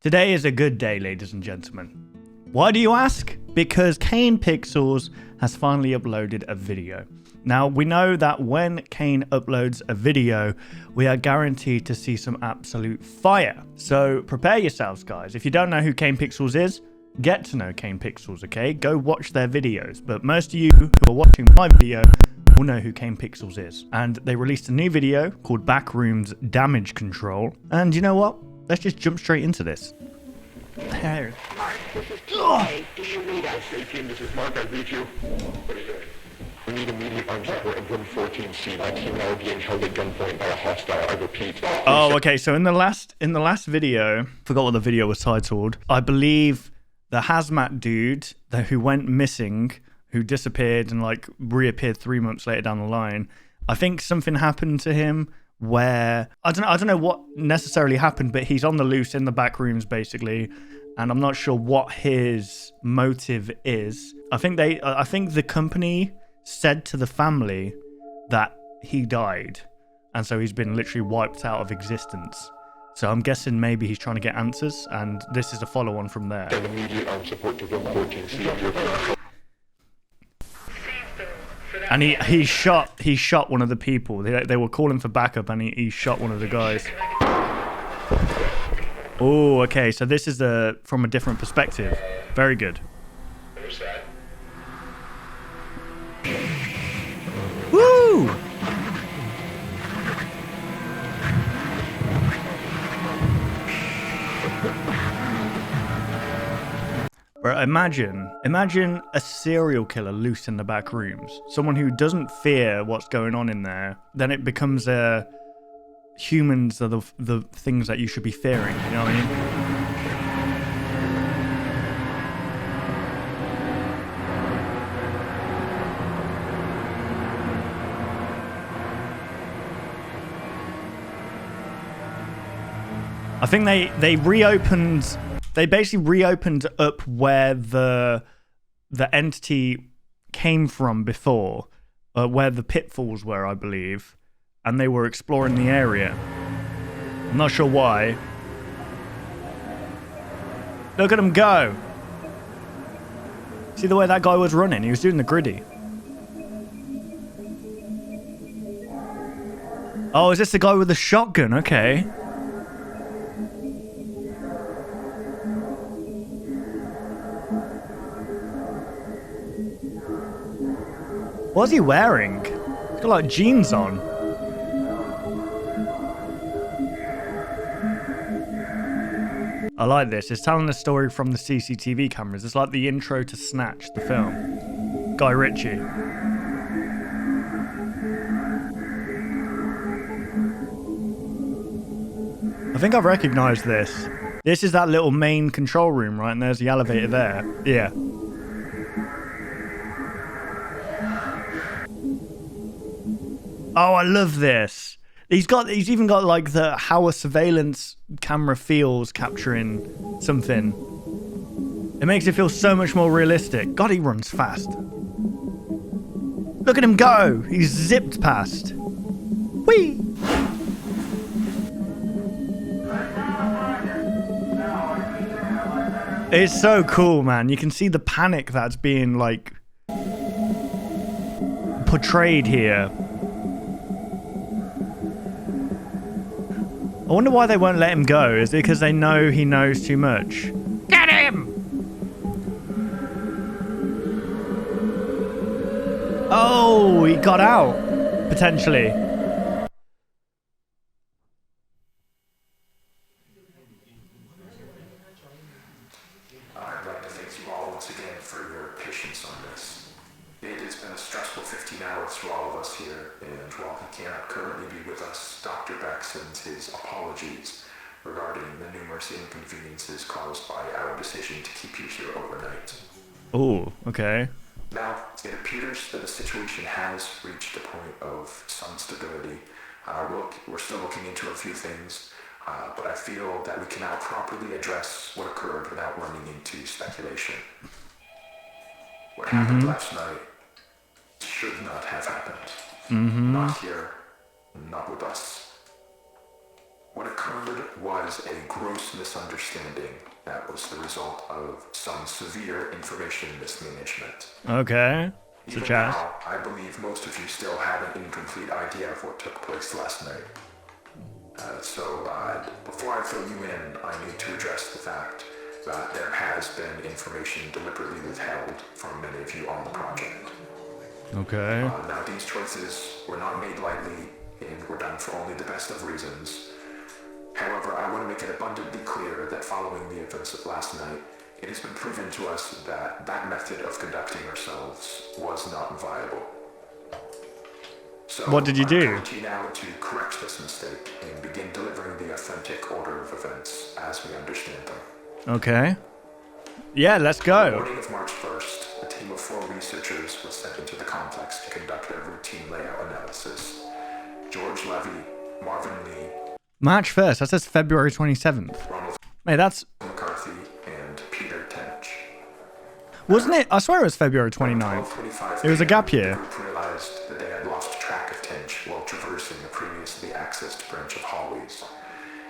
Today is a good day, ladies and gentlemen. Why do you ask? Because Kane Pixels has finally uploaded a video. Now, we know that when Kane uploads a video, we are guaranteed to see some absolute fire. So prepare yourselves, guys. If you don't know who Kane Pixels is, get to know Kane Pixels, okay? Go watch their videos. But most of you who are watching my video will know who Kane Pixels is. And they released a new video called Backrooms Damage Control. And you know what? Let's just jump straight into this. There. This is Kane. Do you read us? Hey, team, this is Mark. I read you. What is it? We need immediate armed support in room 14C. My team now being held at gunpoint by a hostile. I repeat. Oh, okay. So in the last video, forgot what the video was titled. I believe the hazmat dude who went missing, who disappeared and like reappeared 3 months later down the line. I think something happened to him where I don't know what necessarily happened, but he's on the loose in the back rooms basically, and I'm not sure what his motive is. I think the company said to the family that he died, and so he's been literally wiped out of existence. So I'm guessing maybe he's trying to get answers, and this is a follow-on from there. Send immediate armed support to room 14C. And he shot one of the people. They were calling for backup, and he shot one of the guys. Oh, okay. So this is from a different perspective. Very good. Woo! Bro, imagine a serial killer loose in the back rooms. Someone who doesn't fear what's going on in there. Then it becomes humans are the things that you should be fearing. You know what I mean? I think they basically reopened up where the entity came from before, where the pitfalls were, I believe, and they were exploring the area. I'm not sure why. Look at him go! See the way that guy was running? He was doing the griddy. Oh, is this the guy with the shotgun? Okay. What's he wearing? He's got like jeans on. I like this. It's telling the story from the CCTV cameras. It's like the intro to Snatch, the film. Guy Ritchie. I think I've recognized this. This is that little main control room, right? And there's the elevator there. Yeah. Oh, I love this. He's even got like how a surveillance camera feels capturing something. It makes it feel so much more realistic. God, he runs fast. Look at him go. He's zipped past. Whee! It's so cool, man. You can see the panic that's being like portrayed here. I wonder why they won't let him go. Is it because they know he knows too much? Get him! Oh, he got out. Potentially. I'd like to thank you all once again for your patience on this. It has been a stressful 15 hours for all of us here, and while he cannot currently be with us, Dr. Beck sends his apologies regarding the numerous inconveniences caused by our decision to keep you here overnight. Oh, okay. Now, it appears that the situation has reached a point of some stability. We're still looking into a few things, but I feel that we can now properly address what occurred without running into speculation. What happened last night should not have happened. Not here, not with us. What occurred was a gross misunderstanding that was the result of some severe information mismanagement. Okay. Even Such as? now, I believe most of you still have an incomplete idea of what took place last night. So before I fill you in, I need to address the fact that there has been information deliberately withheld from many of you on the project. Okay. Now, these choices were not made lightly and were done for only the best of reasons. However, I want to make it abundantly clear that following the events of last night, it has been proven to us that that method of conducting ourselves was not viable. So, What did you do? I'm coming to you now to correct this mistake and begin delivering the authentic order of events as we understand them. Okay. Yeah, let's On the go. morning of March 1st, a team of 4 researchers was sent into the complex to conduct their routine layout analysis. George Levy, Marvin Lee, March 1st. That says February 27th. Ronald Mate, that's... McCarthy, and Peter Tench. Wasn't it? I swear it was February 29th. 12:25 It was a gap p.m., year. The group realized that they had lost track of Tench while traversing a previously accessed branch of hallways.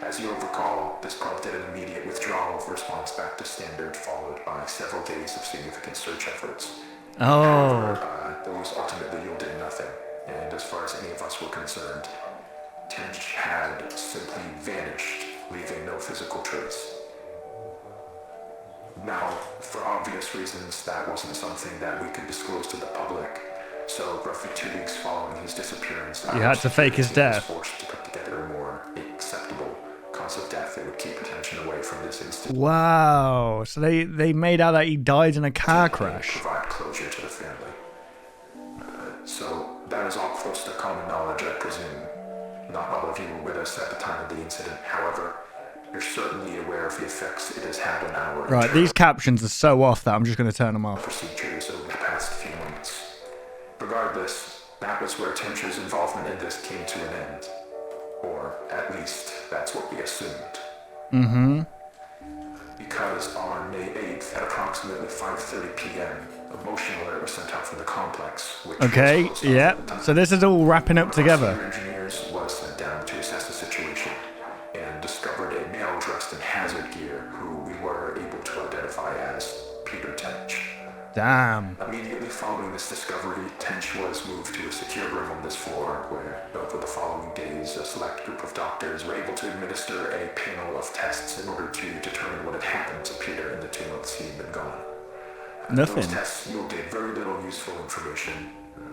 As you'll recall, this prompted an immediate withdrawal of response back to standard, followed by several days of significant search efforts. Oh. Those ultimately yielded nothing, and as far as any of us were concerned, Tench had simply vanished, leaving no physical trace. Now, for obvious reasons, that wasn't something that we could disclose to the public, so roughly 2 weeks following his disappearance, You had to fake his death. was forced to put together a more acceptable cause of death that would keep attention away from this incident. Wow. So they made out that he died in a car crash. Provide closure to the family. So that is all close to common knowledge, I presume. Not all of you were with us at the time of the incident. However, you're certainly aware of the effects it has had on our Right, internal these captions are so off that I'm just going to turn them off. procedures over the past few months. Regardless, that was where Tench's involvement in this came to an end. Or at least, that's what we assumed. Mm-hmm. Because on May 8th at approximately 5:30 p.m., a motion alert was sent out from the complex, which Okay, was closed off yeah. at the time. So this is all wrapping up together. Our engineers was sent down to assess the situation and discovered a male dressed in hazard gear who we were able to identify as Peter Tench. Damn. Immediately following this discovery, Tench was moved to a secure room on this floor where, over the following days, a select group of doctors were able to administer a panel of tests in order to determine what had happened to Peter in the 2 months he had been gone. Nothing. Those tests yielded very little useful information.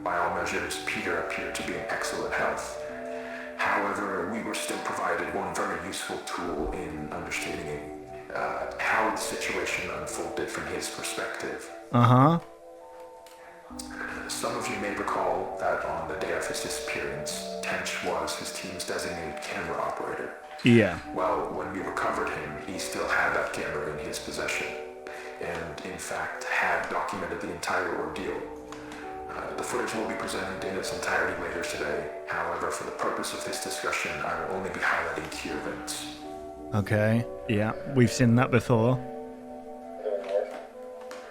By all measures, Peter appeared to be in excellent health. However, we were still provided one very useful tool in understanding how the situation unfolded from his perspective. Uh-huh. Some of you may recall that on the day of his disappearance, Tench was his team's designated camera operator. Yeah. Well, when we recovered him, he still had that camera in his possession, and in fact had documented the entire ordeal. The footage will be presented in its entirety later today. However, for the purpose of this discussion, I will only be highlighting key events. Okay. Yeah, we've seen that before.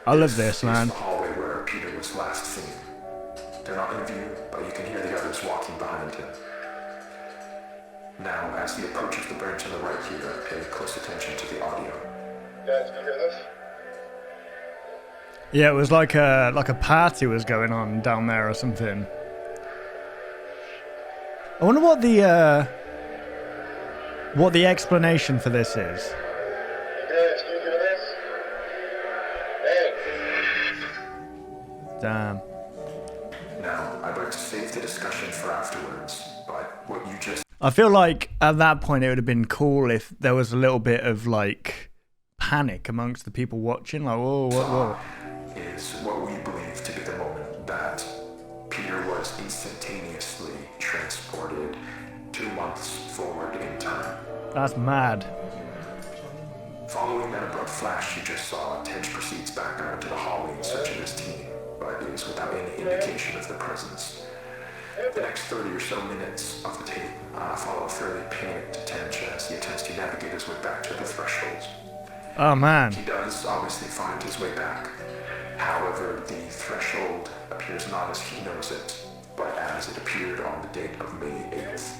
I love this, man. This is the hallway where Peter was last seen. They're not in view, but you can hear the others walking behind him. Now, as he approaches the branch on the right here, pay close attention to the audio. Guys, can you hear this? Yeah, it was like a party was going on down there or something. I wonder what the explanation for this is. Guys, can you hear this? Hey! Damn. Now, I'd like to save the discussion for afterwards, but what you just I feel like at that point it would have been cool if there was a little bit of like panic amongst the people watching, like whoa, whoa. is what we believe to be the moment that Peter was instantaneously transported 2 months forward in time. That's mad. Following that abrupt flash you just saw, Tench proceeds back out into the hallway in search of his team, but it is without any indication of their presence. The next 30 or so minutes of the tape follow a fairly panicked Tench as he attempts to navigate his way back to the threshold. Oh man. He does obviously find his way back. However, the threshold appears not as he knows it, but as it appeared on the date of May 8th.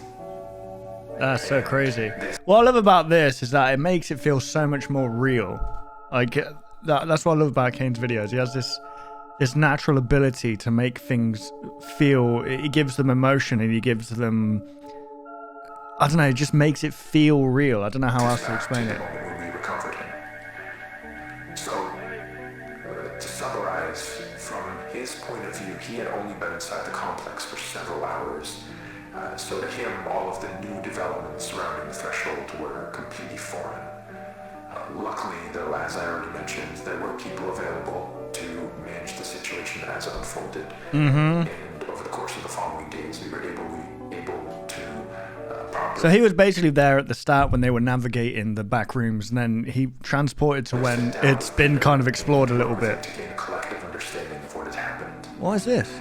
That's so crazy. What I love about this is that it makes it feel so much more real. Like that's what I love about Kane's videos. He has this natural ability to make things feel. He gives them emotion, and he gives them. I don't know. It just makes it feel real. I don't know how else to explain it. When we recovered him. So, to summarize, from his point of view, he had only been inside the complex for several hours. So to him, all of the new developments surrounding the threshold were completely foreign. Luckily, though, as I already mentioned, there were people available to manage the situation as it unfolded. And over the course of the following days, we were able to properly... So he was basically there at the start when they were navigating the back rooms, and then he transported to when it's been kind of explored a little bit. To gain a collective understanding of what had happened. What is this?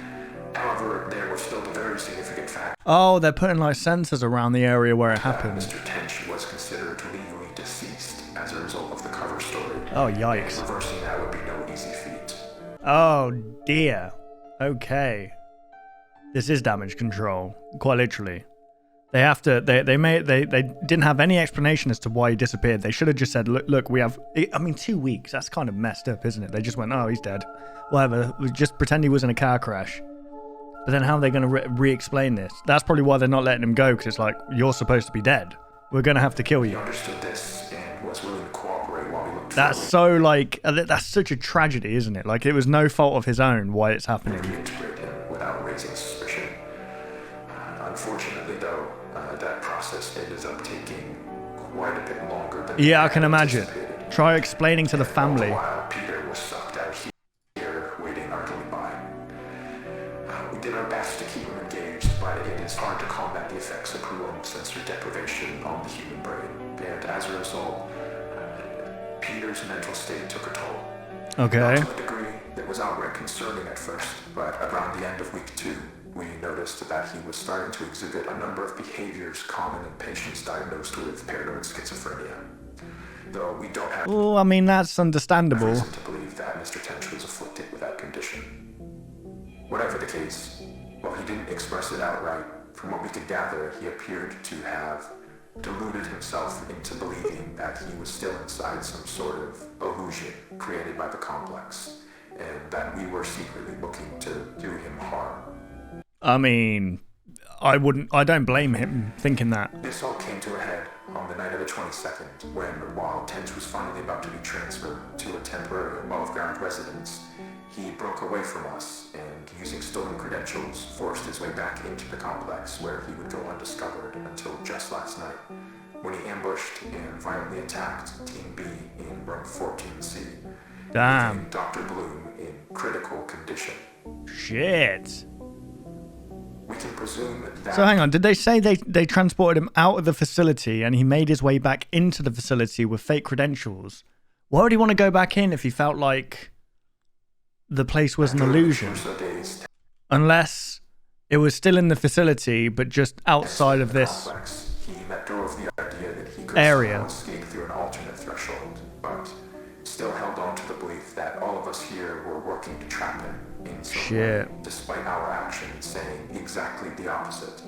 However, there were still the very significant fact. Oh, they're putting like sensors around the area where it happened. Mr. Tench was considered legally deceased as a result of the cover story. Oh, yikes. And reversing that would be no easy feat. Oh, dear. Okay. This is damage control, quite literally. They have to. They didn't have any explanation as to why he disappeared. They should have just said, look, we have. I mean, 2 weeks. That's kind of messed up, isn't it? They just went, oh, he's dead. Whatever. Just pretend he was in a car crash. But then how are they going to re-explain this? That's probably why they're not letting him go, because it's like, you're supposed to be dead. We're going to have to kill He you. understood this and was willing to cooperate while we looked That's so like, that's such a tragedy, isn't it? Like, it was no fault of his own why it's happening. reintegrate him without raising suspicion. Unfortunately, though, that process ended up taking quite a bit longer than Yeah, I we can imagine. anticipated. Try explaining to the family. While Peter was sucked out here, waiting idly by. We did our best to keep him engaged, but it is hard to combat the effects of prolonged sensory deprivation on the human brain. And as a result, Peter's mental state took a toll. Okay. Not to a degree that was outright concerning at first, but around the end of week 2, we noticed that he was starting to exhibit a number of behaviors common in patients diagnosed with paranoid schizophrenia. Though we don't have Oh, I mean, that's understandable. reason to believe that Mr. Tench was afflicted with that condition. Whatever the case, while he didn't express it outright, from what we could gather, he appeared to have deluded himself into believing that he was still inside some sort of illusion created by the complex, and that we were secretly looking to do him harm. I mean, I don't blame him thinking that. This all came to a head on the night of the 22nd, when, while Tench was finally about to be transferred to a temporary above-ground residence, he broke away from us and, using stolen credentials, forced his way back into the complex, where he would go undiscovered until just last night, when he ambushed and violently attacked Team B in room 14C. Damn. leaving Dr. Bloom in critical condition. Shit. We can presume that... So hang on, did they say they transported him out of the facility and he made his way back into the facility with fake credentials? Why would he want to go back in if he felt like the place was an illusion? Unless it was still in the facility, but just outside of this area. Escape through an alternate threshold, but still held on to the belief that all of us here were working to trap him in some way, despite our actions saying exactly the opposite.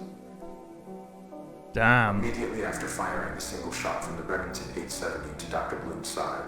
Damn. Immediately after firing a single shot from the Remington 870 to Dr. Bloom's side,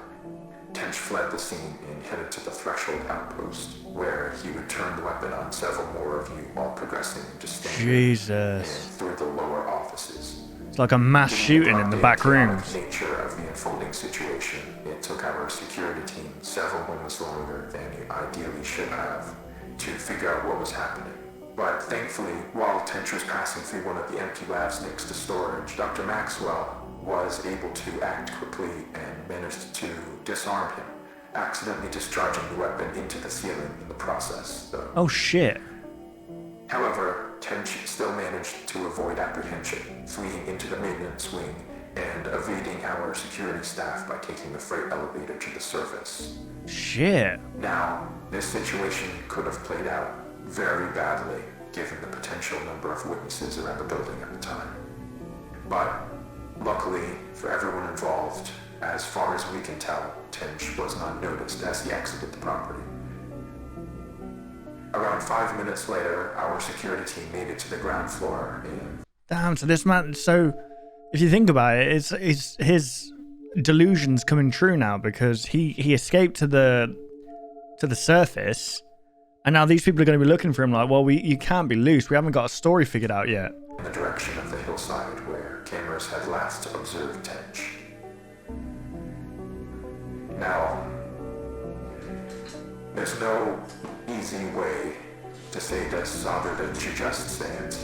Tench fled the scene and headed to the threshold outpost, where he would turn the weapon on several more of you while progressing into standing Jesus. and through the lower offices. It's like a mass shooting in the back rooms. The nature of the unfolding situation, it took our security team several moments longer than it ideally should have to figure out what was happening. But thankfully, while Tench was passing through one of the empty labs next to storage, Dr. Maxwell was able to act quickly and managed to disarm him, accidentally discharging the weapon into the ceiling in the process. Oh shit. However, Tench still managed to avoid apprehension, fleeing into the maintenance wing and evading our security staff by taking the freight elevator to the surface. Shit. Now, this situation could have played out very badly, given the potential number of witnesses around the building at the time. But luckily for everyone involved, as far as we can tell, Tench was not noticed as he exited the property. Around 5 minutes later, our security team made it to the ground floor and... Damn, so this man, so If you think about it, it's his delusions coming true now, because he escaped to the surface, and now these people are going to be looking for him like, well, you can't be loose. We haven't got a story figured out yet. In the direction of the hillside where cameras had last observed Tench. Now, there's no easy way to say this other than to just say it.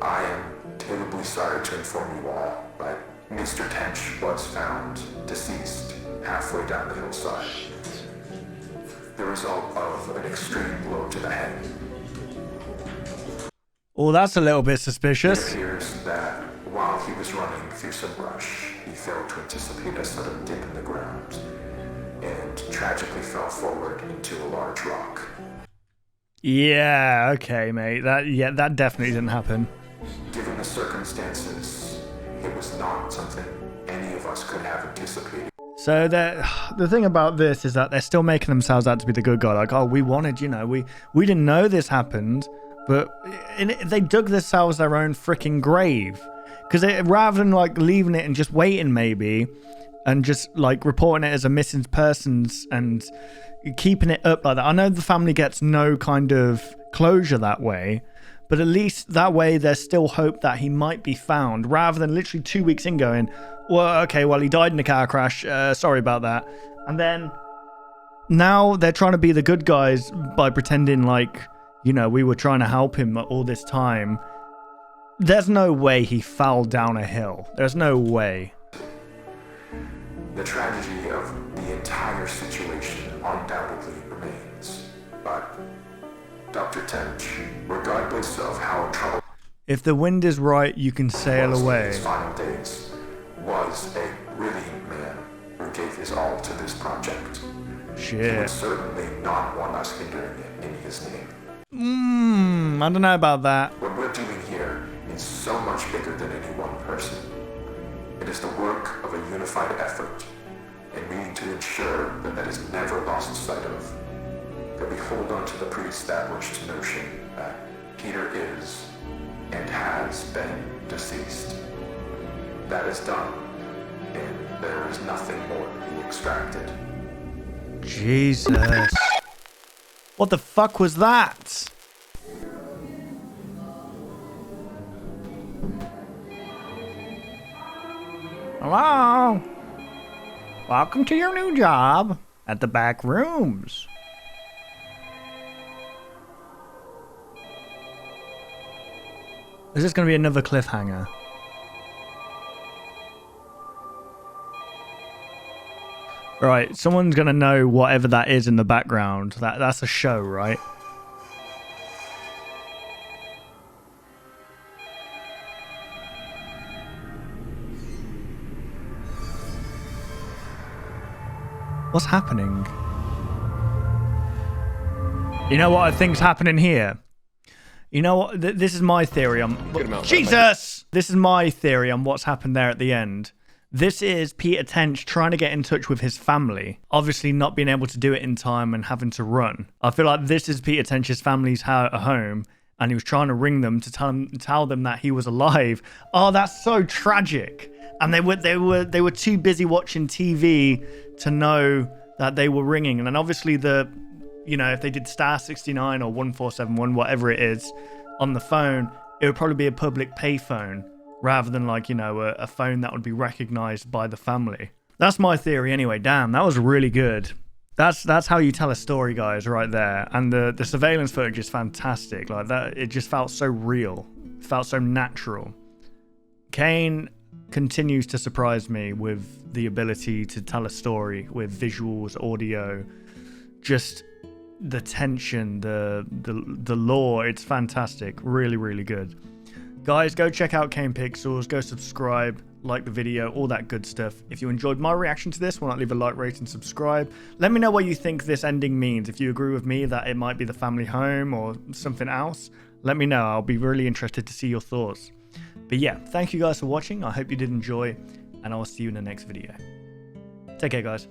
I am terribly sorry to inform you all, but Mr. Tench was found deceased halfway down the hillside. The result of an extreme blow to the head. Oh, that's a little bit suspicious. It appears that while he was running through some brush, he failed to anticipate a sudden dip in the ground and tragically fell forward into a large rock. Yeah, okay, mate. That definitely didn't happen. Given the circumstances, it was not something any of us could have anticipated. So the thing about this is that they're still making themselves out to be the good guy. Like, oh, we wanted, we didn't know this happened, but they dug themselves their own freaking grave. Because rather than like leaving it and just waiting maybe, and just like reporting it as a missing persons and keeping it up like that. I know the family gets no kind of closure that way, but at least that way there's still hope that he might be found, rather than literally 2 weeks in going, well, okay, well, he died in a car crash. Sorry about that. And then now they're trying to be the good guys by pretending like, we were trying to help him all this time. There's no way he fell down a hill. There's no way. The tragedy of the entire situation undoubtedly remains. But Dr. Tench, regardless of how troubled if the wind is right, you can sail away. His final days was a brilliant man who gave his all to this project. Shit. He would certainly not want us hindering it in his name. I don't know about that. What we're doing here is so much bigger than any one person. It is the work of a unified effort, and we need to ensure that is never lost sight of. That we hold on to the pre-established notion that Peter is and has been deceased. That is done, and there is nothing more to be extracted. Jesus. What the fuck was that? Hello? Welcome to your new job at the back rooms. Is this going to be another cliffhanger? Right, someone's going to know whatever that is in the background. That's a show, right? What's happening? You know what I think's happening here? You know what? This is my theory on... Jesus! This is my theory on what's happened there at the end. This is Peter Tench trying to get in touch with his family. Obviously not being able to do it in time and having to run. I feel like this is Peter Tench's family's home, and he was trying to ring them to tell them that he was alive. Oh, that's so tragic. And they were too busy watching TV to know that they were ringing. And then obviously if they did star 69 or 1471, whatever it is, on the phone, it would probably be a public payphone rather than a phone that would be recognized by the family. That's my theory anyway. Damn, that was really good. That's how you tell a story, guys, right there. And the surveillance footage is fantastic. Like that, it just felt so real. It felt so natural. Kane continues to surprise me with the ability to tell a story with visuals, audio, just the tension, the lore. It's fantastic. Really, really good. Guys, go check out Kane Pixels. Go subscribe, like the video, all that good stuff. If you enjoyed my reaction to this, why not leave a like, rate, and subscribe? Let me know what you think this ending means. If you agree with me that it might be the family home or something else, let me know. I'll be really interested to see your thoughts. But yeah, thank you guys for watching. I hope you did enjoy, and I'll see you in the next video. Take care, guys.